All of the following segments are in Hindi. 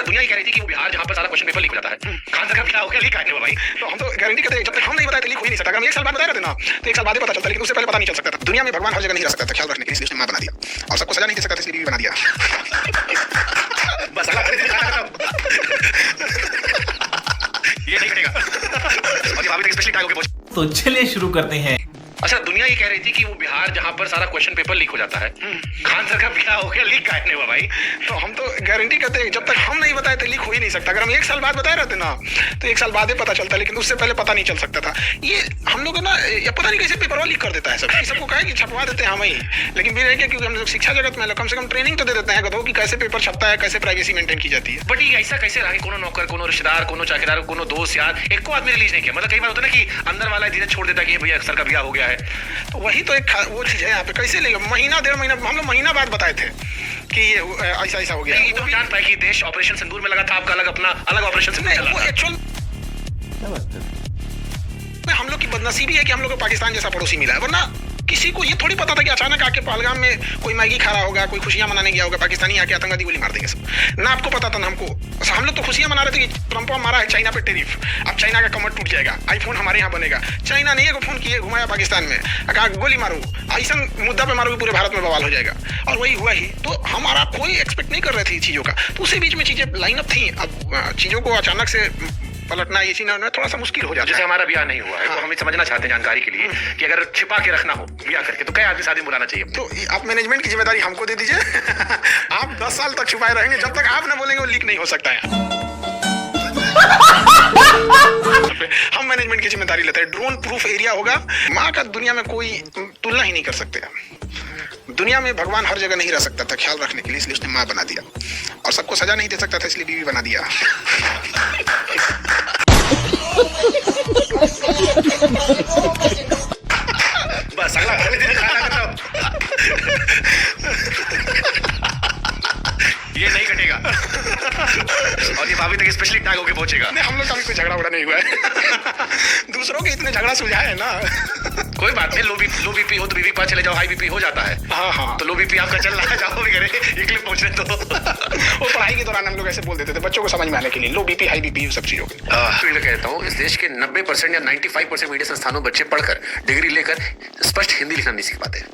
दुनिया ही कह रही थी कि वो बिहार जहाँ पर सारा क्वेश्चन पेपर लीक हो जाता है, खान सर का क्या हो गया, लीक आएगा भाई। तो हम तो गारंटी करते जब तक हम नहीं बताए लीक हो ही नहीं सकता। अगर हम एक साल बाद बताए रहते ना तो एक साल बाद पता चलता, लेकिन उससे पहले पता नहीं चल सकता था। दुनिया में भगवान हर जगह नहीं रह सकता था, ख्याल रखने के लिए इसलिए उसने मां बना दिया, और सबको सजा नहीं दे सकता इसलिए बीवी बना दिया। बस ये नहीं कटेगा। और ये भाभी तक स्पेशली टैग होके पहुंच। तो चलिए शुरू करते हैं। अच्छा, दुनिया ये कह रही थी कि वो बिहार जहाँ पर सारा क्वेश्चन पेपर लीक हो जाता है, खान सर का क्या हो गया, लीक काहे नहीं हुआ भाई। तो हम तो गारंटी करते हैं जब तक हम नहीं बताए तो लीक हो ही नहीं सकता। अगर हम एक साल बाद बताए रहते ना तो एक साल बाद ही पता चलता, लेकिन उससे पहले पता नहीं चल सकता था। ये हम लोग ना ये पता नहीं कैसे पेपर लीक कर देता है सबको कहे कि छपवा देते हैं हम ही, लेकिन भी क्योंकि हम लोग शिक्षा जगत में कम से कम ट्रेनिंग तो दे देते हैं गधों कि कैसे पेपर छपता है, कैसे प्राइवेसी मेंटेन की जाती है। बट ये ऐसा कैसे रहा, कोनो नौकर, कोनो रिश्तेदार, कोनो चाकेदार, कोनो दोस्त यार एक को आदमी रिलीज नहीं किया। मतलब कई बार होता है ना कि अंदर वाला धीरे छोड़ देता कि भैया सर का ब्याह हो गया है, तो वही तो एक वो चीज है। यहाँ पे कैसे ले महीना 1.5 महीना हम लोग महीना बाद बताए थे कि ये ऐसा ऐसा हो गया। ये तो जान पाए कि देश ऑपरेशन सिंदूर में लगा था, आपका अलग अपना अलग ऑपरेशन सिंदूर चला था। एक्चुअल हम लोग की बदनसीबी है कि हम लोग को पाकिस्तान जैसा पड़ोसी मिला है, वरना किसी को ये थोड़ी पता था कि अचानक आके पहलगाम में कोई मैगी खा रहा होगा, कोई खुशियां मनाने गया होगा, पाकिस्तानी आके आतंकवादी गोली मार देंगे सब। ना आपको पता था ना हमको। हम लोग तो खुशियां मना रहे थे कि ट्रंप मारा है चाइना पे टेरिफ, अब चाइना का कमर टूट जाएगा, आईफोन हमारे यहाँ बनेगा। चाइना ने एक फोन किए घुमाया पाकिस्तान में, कहा गोली मारो, ऐसा मुद्दा पे मारो कि पूरे भारत में बवाल हो जाएगा, और वही हुआ ही। तो हमारा कोई एक्सपेक्ट नहीं कर रहे थे चीज़ों का, तो उसी बीच में चीज़ें लाइनअप थी। अब चीज़ों को अचानक से पलटना ये चीज थोड़ा सा मुश्किल हो जाता है। जैसे हमारा ब्याह नहीं हुआ है, तो हमें समझना चाहते हैं जानकारी के लिए कि अगर छिपा के रखना हो ब्याह करके तो क्या आदमी शादी बुलाना चाहिए। तो आप मैनेजमेंट की जिम्मेदारी हमको दे दीजिए। आप 10 साल तक छुपाए रहेंगे, जब तक आप ना बोलेंगे वो लीक नहीं हो सकता है। हम मैनेजमेंट की जिम्मेदारी लेते हैं। ड्रोन प्रूफ एरिया होगा। माँ का दुनिया में कोई तुलना ही नहीं कर सकते। दुनिया में भगवान हर जगह नहीं रह सकता था, ख्याल रखने के लिए इसलिए उसने माँ बना दिया, और सबको सजा नहीं दे सकता था इसलिए बीवी बना दिया। बस अगला ये नहीं कटेगा। और ये भाभी तक स्पेशली टैग होके पहुंचेगा। नहीं, हम लोग का भी कोई झगड़ा नहीं हुआ है। दूसरों के इतने झगड़ा सुलझाए है ना। कोई बात नहीं, लो बीपी हो तो बीवी के पास चले जाओ, हाई बीपी हो जाता है। हाँ, तो लो बीपी आपका चल रहा है, जाओ भी करे ये क्लिप पहुंचने तो। वो पढ़ाई के दौरान हम लोग ऐसे बोल देते थे बच्चों को समझ में आने के लिए, लो बीपी हाई बीपी सब चीजों के। मैं कहता हूँ इस देश के 90% या 95% मीडिया संस्थानों बच्चे पढ़कर डिग्री लेकर स्पष्ट हिंदी लिखना नहीं सीख पाते।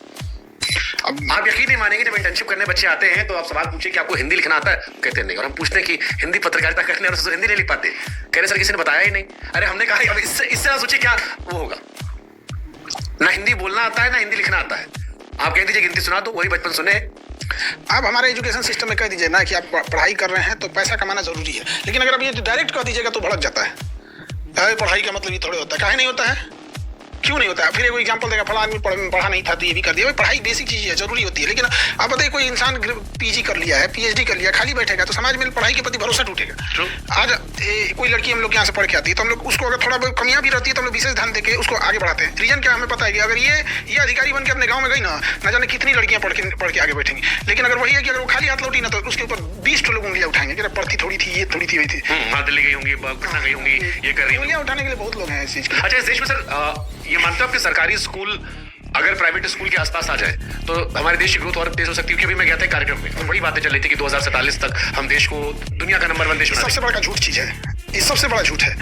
अब आप यकीन नहीं मानेंगे, जब इंटर्नशिप करने बच्चे आते हैं तो आप सवाल पूछे कि आपको हिंदी लिखना आता है, कहते नहीं। और हम पूछते हैं कि हिंदी पत्रकारिता करने और हिंदी नहीं लिख पाते, कह रहे सर किसी ने बताया ही नहीं। अरे हमने कहा इससे ना सोचिए क्या वो होगा। ना हिंदी बोलना आता है ना हिंदी लिखना आता है। आप कह दीजिए गिनती सुना दो, वही बचपन सुने। आप हमारे एजुकेशन सिस्टम में कह दीजिए ना कि आप पढ़ाई कर रहे हैं तो पैसा कमाना जरूरी है, लेकिन अगर आप ये डायरेक्ट कह दीजिएगा तो भड़क जाता है। पढ़ाई का मतलब ये थोड़े होता है, काहे नहीं होता है, क्यों नहीं होता है। फिर कोई एग्जांपल देगा, फला आदमी पढ़ा नहीं था तो ये भी कर दिया। पढ़ाई बेसिक चीज़ है, जरूरी होती है, लेकिन आप बताइए कोई इंसान पीजी कर लिया है, पीएचडी कर लिया, खाली बैठेगा तो समाज में पढ़ाई के प्रति भरोसा टूटेगा। आज कोई लड़की हम लोग यहाँ से पढ़ के आती है तो हम लोग उसको अगर थोड़ा बहुत कमियां भी रहती है तो हम लोग विशेष ध्यान देके उसको आगे बढ़ाते हैं। रीजन क्या हमें पता है कि अगर ये अधिकारी बन के अपने गाँव में गई ना जाने कितनी लड़कियां पढ़ के आगे बैठेंगी। लेकिन अगर वही है कि अगर वो खाली हाथ लौटी ना तो उसके ऊपर 20 लोग उंगलियां उठाएंगे कि पढ़ती थोड़ी थी, ये थोड़ी थी, वही थी, दिल्ली गई होंगी, पटना गई होंगी, ये कर रही उंगलियां उठाने के लिए बहुत लोग हैं इस चीज के। अच्छा, इस देश में सर ये मानते हो आपके सरकारी स्कूल अगर प्राइवेट स्कूल के आसपास आ जाए तो हमारे देश की ग्रोथ और तेज हो सकती है। क्योंकि अभी मैं गया था कार्यक्रम में और बड़ी बातें चल रही थी कि 2047 तक हम देश को दुनिया का नंबर 1 देश बना। सबसे बड़ा झूठ चीज है, ये सबसे बड़ा झूठ है।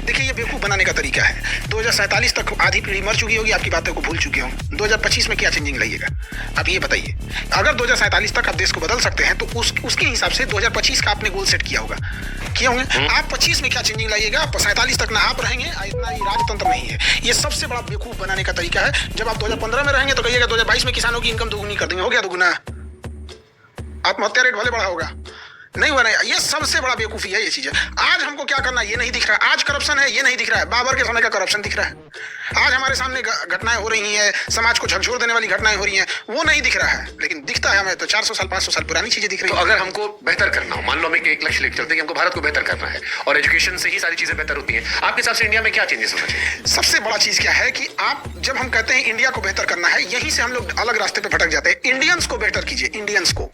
देखिए ये बेवकूफ बनाने का तरीका है। 2047 तक आधी पीढ़ी मर चुकी होगी, आपकी बातों को भूल चुकी हूँ। 2025 में क्या चेंजिंग लाइएगा आप ये बताइए। अगर 2047 तक आप देश को बदल सकते हैं तो उसके हिसाब से 2025 का आपने गोल सेट किया होगा, किए होंगे। आप 25 में क्या चेंजिंग लाइएगा, 47 तक ना आप रहेंगे, इतना ही राजतंत्र नहीं है। ये सबसे बड़ा बेवकूफ बनाने का तरीका है। जब आप 2015 में रहेंगे तो कहिएगा 2022 में किसानों की इनकम दोगुनी कर देंगे, हो गया दोगुना, आत्महत्या रेट भले बढ़ा होगा, नहीं हुआ। नहीं, ये सबसे बड़ा बेवकूफी है ये चीज है। आज हमको क्या करना है ये नहीं दिख रहा है। आज करप्शन है ये नहीं दिख रहा है, बाबर के समय का करप्शन दिख रहा है। आज हमारे सामने घटनाएं हो रही हैं, समाज को झकझोर देने वाली घटनाएं हो रही हैं, वो नहीं दिख रहा है, लेकिन दिखता है हमें तो 400 साल 500 साल पुरानी चीजें दिख रही हैं। तो अगर हमको बेहतर करना हो, मान लो हमें एक लक्ष्य लेकर चलते हैं कि हमको भारत को बेहतर करना है और एजुकेशन से ही सारी चीजें बेहतर होती हैं, आपके हिसाब से इंडिया में क्या चेंजेस होना चाहिए? सबसे बड़ा चीज क्या है कि आप जब हम कहते हैं इंडिया को बेहतर करना है, यहीं से हम लोग अलग रास्ते पे भटक जाते हैं। इंडियंस को बेहतर कीजिए, इंडियंस को।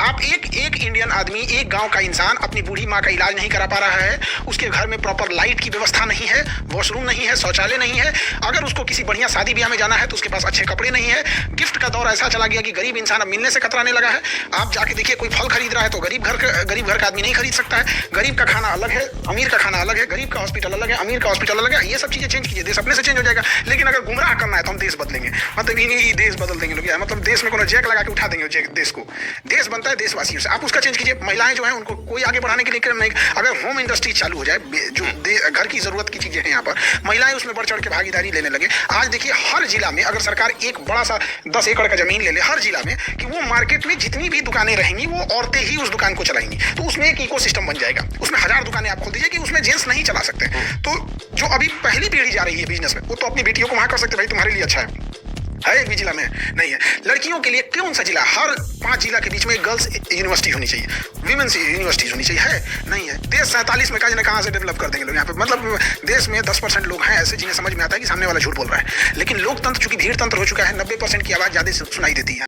आप एक इंडियन आदमी, एक गांव का इंसान अपनी बूढ़ी माँ का इलाज नहीं करा पा रहा है, उसके घर में प्रॉपर लाइट की व्यवस्था नहीं है, वॉशरूम नहीं है, शौचालय नहीं है, अगर उसको किसी बढ़िया शादी ब्याह में जाना है तो उसके पास अच्छे कपड़े नहीं है, गिफ्ट का दौर ऐसा चला गया कि गरीब इंसान अब मिलने से कतराने लगा है। आप जाके देखिए, कोई फल खरीद रहा है तो गरीब घर का आदमी नहीं खरीद सकता है। गरीब का खाना अलग है, अमीर का खाना अलग है, गरीब का हॉस्पिटल अलग है, अमीर का हॉस्पिटल अलग है। ये सब चीजें चेंज कीजिए, देश अपने से चेंज हो जाएगा। लेकिन अगर गुमराह करना है तो हम देश बदलेंगे, मतलब इन्हीं देश बदल देंगे लोग, मतलब देश में कोनो जैक लगा के उठा देंगे देश को। देश बनता है देशवासियों से, आप उसका चेंज कीजिए। महिलाएं जो है उनको कोई आगे बढ़ाने के लिए नहीं, अगर होम इंडस्ट्री चालू हो जाए, जो घर की जरूरत की चीजें हैं यहाँ पर, महिलाएं उसमें बढ़ चढ़ के भागीदारी लेने लगे। आज देखिए हर जिला में अगर सरकार एक बड़ा सा 10 एकड़ का जमीन ले ले हर जिला में, कि वो मार्केट में जितनी भी दुकानें रहेंगी वो औरतें ही उस दुकान को चलाएंगी, तो उसमें एक इकोसिस्टम बन जाएगा। उसमें 1000 दुकानें आप खोल दीजिए कि उसमें जेंट्स नहीं चला सकते। तो जो अभी पहली पीढ़ी जा रही है बिजनेस में, वो तो अपनी बेटियों को वहां कर सकते, भाई तुम्हारे लिए अच्छा है एक भी जिला में नहीं है। लड़कियों के लिए कौन सा जिला, हर 5 जिला के बीच में गर्ल्स यूनिवर्सिटी होनी चाहिए, विमेंस यूनिवर्सिटी होनी चाहिए, है नहीं है। देश 47 में कहाँ से डेवलप कर देंगे लोग यहाँ पे, मतलब देश में 10% लोग हैं ऐसे जिन्हें समझ में आता है कि सामने वाला झूठ बोल रहा है। लेकिन लोकतंत्र चूंकि भीड़ तंत्र हो चुका है, 90% की आवाज ज्यादा सुनाई देती है।